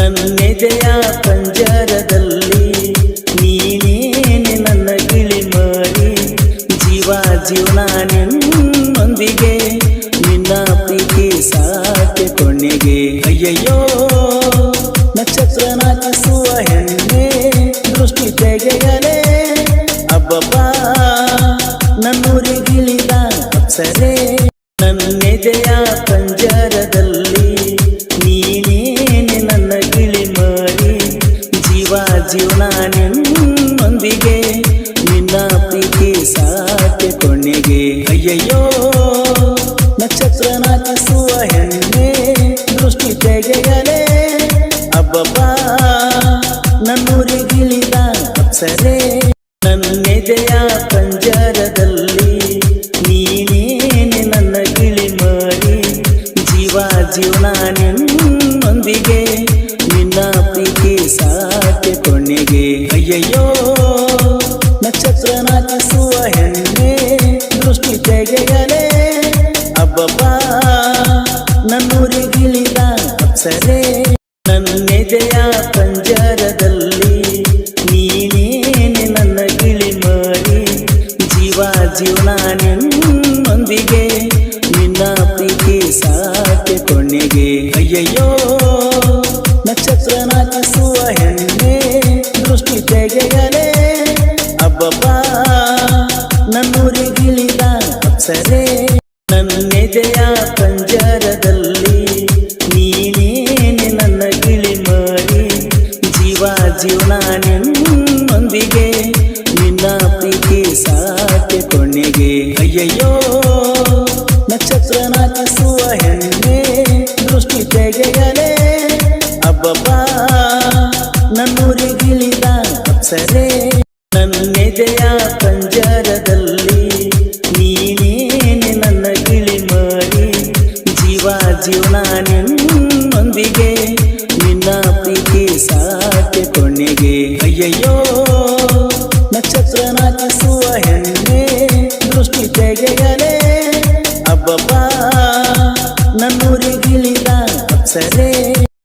ನನ್ನೆದೆಯ ಪಂಜರದಲ್ಲಿ ನೀನೇನೆ ನನ್ನ ಗಿಳಿ ಮಾಡಿ ಜೀವ ಜೀವನ ನಿನ್ನೊಂದಿಗೆ ನಿನ್ನ ಪ್ರೀತಿ ಸಾಕೆ ಕೊನೆಗೆ ಅಯ್ಯಯ್ಯೋ ನಕ್ಷತ್ರ ನಾಚಿಸುವ ಹೆಣ್ಣೆ ದೃಷ್ಟಿ ತೆಗೆಯಲೇ ಅಬ್ಬಬ್ಬ ನನ್ನೂರಿಗಿಳಿದ ಅಪ್ಸರೆ ನನ್ನೆದೆಯ ಪಂಜರದಲ್ಲಿ ನೀನೇನೆ ನನ್ನ ಗಿಳಿ ಮಾಡಿ ಜೀವ ಜೀವನ ನಿನ್ನೊಂದಿಗೆ ನಿನ್ನ ಪ್ರೀತಿ ಸಾಕೆ ಕೊನೆಗೆ ಅಯ್ಯಯ್ಯೋ ನಕ್ಷತ್ರ ನಾಚಿಸುವ ಹೆಣ್ಣೆ ದೃಷ್ಟಿ ತೆಗೆಯಲೇ ಅಬ್ಬಬ್ಬ ನನ್ನೂರಿಗಿಳಿದ ಅಪ್ಸರೆ ನನ್ನೆದೆಯ ಪಂಜರದಲ್ಲಿ ನೀನೇನೆ ನನ್ನ ಗಿಳಿ ಮಾಡಿ ಜೀವ ಜೀವನ ನಿನ್ನೊಂದಿಗೆ ನಿನ್ನ ಪ್ರೀತಿ ಸಾಕೆ ಕೊನೆಗೆ ಅಯ್ಯಯ್ಯೋ ನಕ್ಷತ್ರ ನಾಚಿಸುವ ಹೆಣ್ಣೆ ದೃಷ್ಟಿ ತೆಗೆಯಲೇ ಅಬ್ಬಬ್ಬ ನನ್ನೂರಿಗಿಳಿದ ಅಪ್ಸರೆ ನನ್ನೆದೆಯ ಪಂಜರದಲ್ಲಿ ನೀನೇನೆ ನನ್ನ ಗಿಳಿ ಮಾಡಿ ಜೀವ ಜೀವನ ನಿನ್ನೊಂದಿಗೆ ನಿನ್ನ ಪ್ರೀತಿ ಸಾಕೆ ಕೊನೆಗೆ ಅಯ್ಯಯ್ಯೋ ನಕ್ಷತ್ರ ನಾಚಿಸುವ ಹೆಣ್ಣೆ ದೃಷ್ಟಿ ತೆಗೆಯಲೇ ಅಬ್ಬಬ್ಬ ನನ್ನೂರಿಗಿಳಿದ ಅಪ್ಸರೆ ನನ್ನೆದೆಯ ಪಂಜರದಲ್ಲಿ ನೀನೇನೆ ನನ್ನ ಗಿಳಿ ಮಾಡಿ ಜೀವ ಜೀವನ ನಿನ್ನೊಂದಿಗೆ ನಿನ್ನ ಪ್ರೀತಿ ಸಾಕೆ ಕೊನೆಗೆ ಅಯ್ಯಯ್ಯೋ ನಕ್ಷತ್ರ ನಾಚಿಸುವ ಹೆಣ್ಣೆ ದೃಷ್ಟಿ ತೆಗೆಯಲೇ ಅಬ್ಬಬ್ಬ ನನ್ನೂರಿಗಿಳಿದ ಅಪ್ಸರೆ ನನ್ನೆದೆಯ ಪಂಜರದಲ್ಲಿ ನೀನೇನೆ ನನ್ನ ಗಿಳಿ ಮಾಡಿ ಜೀವ ಜೀವನ ನಿನ್ನೊಂದಿಗೆ ನಿನ್ನ ಪ್ರೀತಿ ಸಾಕೆ ಕೊನೆಗೆ ಅಯ್ಯಯ್ಯೋ ನಕ್ಷತ್ರ ನಾಚಿಸುವ ಹೆಣ್ಣೆ ದೃಷ್ಟಿ ತೆಗೆಯಲೇ ಅಬ್ಬಬ್ಬ ನನ್ನೂರಿಗಿಳಿದ ಅಪ್ಸರೆ